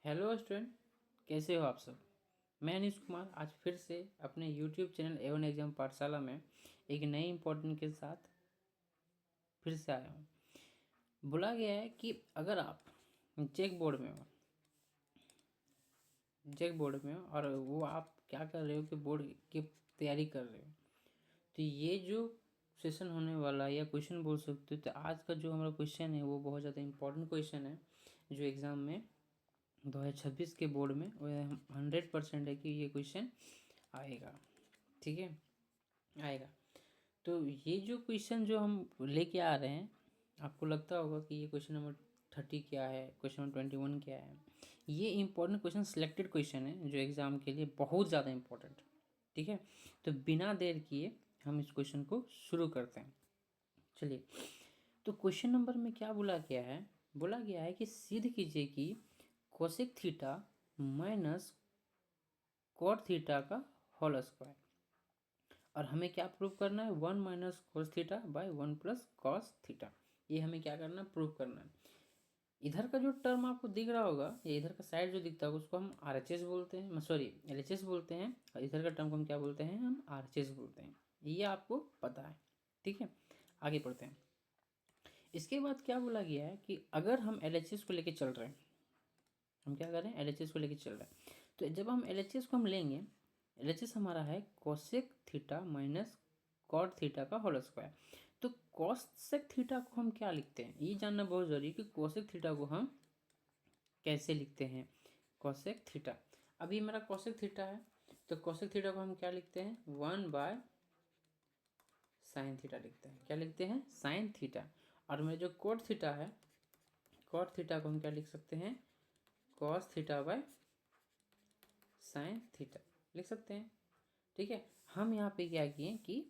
Hello student, कैसे हो आप सब। मैं अनीश कुमार आज फिर से अपने यूट्यूब चैनल A1 एग्जाम पाठशाला में एक नई इम्पोर्टेंट के साथ फिर से आया हूँ। बोला गया है कि अगर आप चेक बोर्ड में हो और वो आप क्या कर रहे हो कि बोर्ड की तैयारी कर रहे हो, तो ये जो सेशन होने वाला है या क्वेश्चन बोल सकते हो, तो आज का जो हमारा क्वेश्चन है वो बहुत ज़्यादा इम्पोर्टेंट क्वेश्चन है जो एग्ज़ाम में 2026 के बोर्ड में 100% है कि ये क्वेश्चन आएगा। ठीक है, आएगा। तो ये जो क्वेश्चन जो हम लेके आ रहे हैं, आपको लगता होगा कि ये क्वेश्चन नंबर 30 क्या है, क्वेश्चन नंबर 21 क्या है। ये इंपॉर्टेंट क्वेश्चन, सिलेक्टेड क्वेश्चन है जो एग्ज़ाम के लिए बहुत ज़्यादा इंपॉर्टेंट। ठीक है, तो बिना देर किए हम इस क्वेश्चन को शुरू करते हैं। चलिए, तो क्वेश्चन नंबर में क्या बोला गया है, बोला गया है कि सिद्ध कीजिए कि cosec theta minus cot theta का होल स्क्वायर, और हमें क्या प्रूव करना है, 1 minus cos theta by 1 plus cos theta. ये हमें क्या करना है, प्रूव करना है। इधर का जो टर्म आपको दिख रहा होगा या इधर का साइड जो दिखता होगा उसको हम RHS बोलते हैं, सॉरी LHS बोलते हैं, और इधर का टर्म को हम क्या बोलते हैं, हम RHS बोलते हैं। ये आपको पता है। ठीक है, आगे पढ़ते हैं। इसके बाद क्या बोला गया है कि अगर हम LHS को लेके चल रहे हैं, हम क्या कर रहे हैं, LHS को लेके चल रहे हैं, तो जब हम LHS को हम लेंगे, LHS हमारा है cosec theta minus cot theta का होल स्क्वायर। तो कोसेक थीटा को हम क्या लिखते हैं, ये जानना बहुत ज़रूरी है कि कोसेक थीटा को हम कैसे लिखते हैं। कोसेक थीटा, अभी मेरा कोसेक थीटा है, तो कोसेक थीटा को हम क्या लिखते हैं, 1 बाय साइन थीटा लिखते हैं। क्या लिखते हैं, साइन थीटा। और मेरा जो कोट थीटा है, कोट थीटा को हम क्या लिख सकते हैं, cos theta by sine theta लिख सकते हैं। ठीक है, हम यहाँ पे क्या किए कि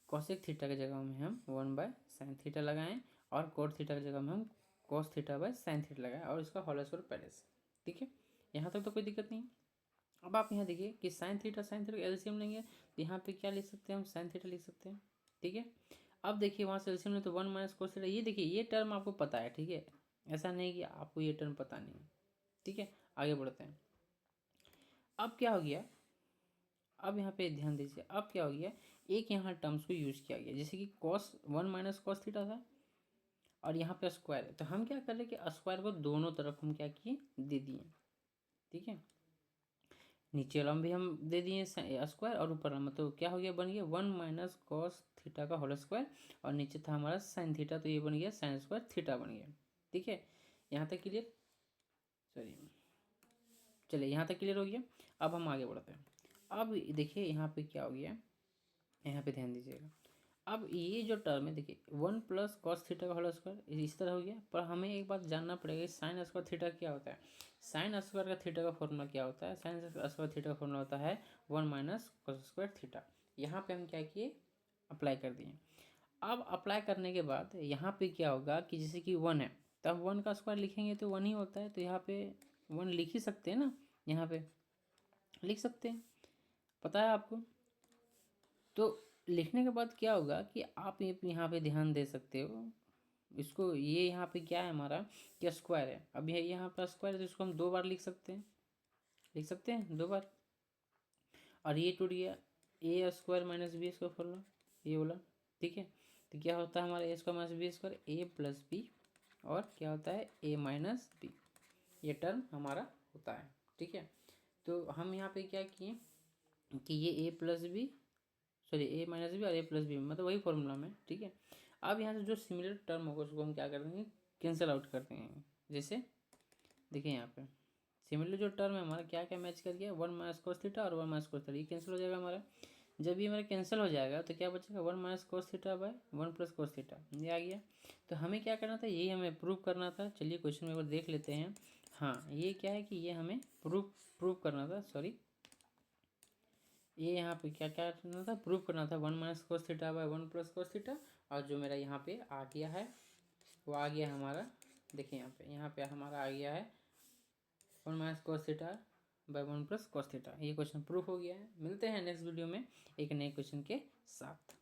कॉसेक थीटा की जगह में हम 1 बाय साइन थीटा लगाएं, और कोट थीटा की जगह में हम cos theta by sine theta लगाएं, और इसका होल स्क्वायर पहले से। ठीक है, यहाँ तक तो कोई दिक्कत नहीं है। अब आप यहाँ देखिए कि साइन थीटा का एलसीएम लेंगे, तो यहाँ पे क्या लिख सकते हैं, हम साइन थीटा लिख सकते हैं। ठीक है, अब देखिए वहाँ से एलसीएम ले तो 1 माइनस कोस थीटा, ये देखिए ये टर्म आपको पता है। ठीक है, ऐसा नहीं कि आपको ये टर्म पता नहीं है। ठीक है, आगे बढ़ते हैं। अब क्या हो गया, अब यहाँ पे ध्यान दीजिए, अब क्या हो गया, एक यहाँ टर्म्स को यूज किया गया, जैसे कि कॉस 1 माइनस कॉस थीटा था, और यहाँ पे स्क्वायर है, तो हम क्या कर रहे हैं कि स्क्वायर को दोनों तरफ हम क्या किए, दे दिए। ठीक है, नीचे वाला भी हम दे दिए स्क्वायर, और ऊपर वाला तो क्या हो गया, बन गया 1 माइनस कॉस थीटा का होल स्क्वायर, और नीचे था हमारा साइन थीटा, तो ये बन गया साइन स्क्वायर थीटा बन गया। ठीक है, यहाँ तक क्लियर, सॉरी, चलिए यहाँ तक क्लियर हो गया। अब हम आगे बढ़ते हैं। अब देखिए यहाँ पे क्या हो गया, यहाँ पे ध्यान दीजिएगा। अब ये जो टर्म है देखिए 1 प्लस कॉस थीटा का होल स्क्वायर इस तरह हो गया, पर हमें एक बात जानना पड़ेगा, साइन स्क्वायर थीटा क्या होता है। साइन स्क्वायर का थीटा का फॉर्मूला क्या होता है, साइन स्क्वायर थीटा का फॉर्मूला होता है 1 माइनस कॉस स्क्वायर थीटा। यहाँ पे हम क्या किए, अप्लाई कर दिए। अब अप्लाई करने के बाद यहाँ पे क्या होगा कि जैसे कि 1 है, तब 1 का स्क्वायर लिखेंगे तो 1 ही होता है, तो यहाँ पे 1 लिख ही सकते हैं ना, यहाँ पे लिख सकते हैं, पता है आपको। तो लिखने के बाद क्या होगा कि आप ये यहाँ पे ध्यान दे सकते हो इसको, ये यहाँ पे क्या है हमारा, क्या स्क्वायर है। अब ये यहाँ पर स्क्वायर है, तो इसको हम 2 बार लिख सकते हैं, लिख सकते हैं 2 बार। और ये टूट गया, A square minus B square formula, ये बोला। ठीक है, तो क्या होता है हमारा A square minus B square, A plus B, और क्या होता है ए माइनस बी, ये टर्म हमारा होता है। ठीक है, तो हम यहाँ पे क्या किए कि ये ए प्लस बी, सॉरी ए माइनस बी और ए प्लस बी, मतलब वही फॉर्मूला में। ठीक है, अब यहाँ से जो सिमिलर टर्म होगा उसको हम क्या कर देंगे, कैंसिल आउट कर देंगे। जैसे देखिए यहाँ पे सिमिलर जो टर्म है हमारा क्या क्या मैच कर गया, 1 माइनस कोस थीटा और 1 माइनस कोस थीटा, ये कैंसिल हो जाएगा हमारा। जब ये हमारा कैंसिल हो जाएगा तो क्या बचेगा, 1 minus cos theta by 1 plus cos theta, ये आ गया। तो हमें क्या करना था, यही हमें प्रूव करना था। चलिए क्वेश्चन में एक बार देख लेते हैं। हाँ, ये क्या है कि ये हमें प्रूव करना था, सॉरी, ये यहाँ पे क्या क्या करना था, प्रूव करना था 1 minus cos theta by 1 plus cos theta. और जो मेरा यहाँ पे आ गया है वो आ गया हमारा, देखिए यहाँ पे हमारा आ गया है 1 minus cos theta by 1 plus cos theta. ये क्वेश्चन प्रूफ हो गया है। मिलते हैं नेक्स्ट वीडियो में एक नए क्वेश्चन के साथ।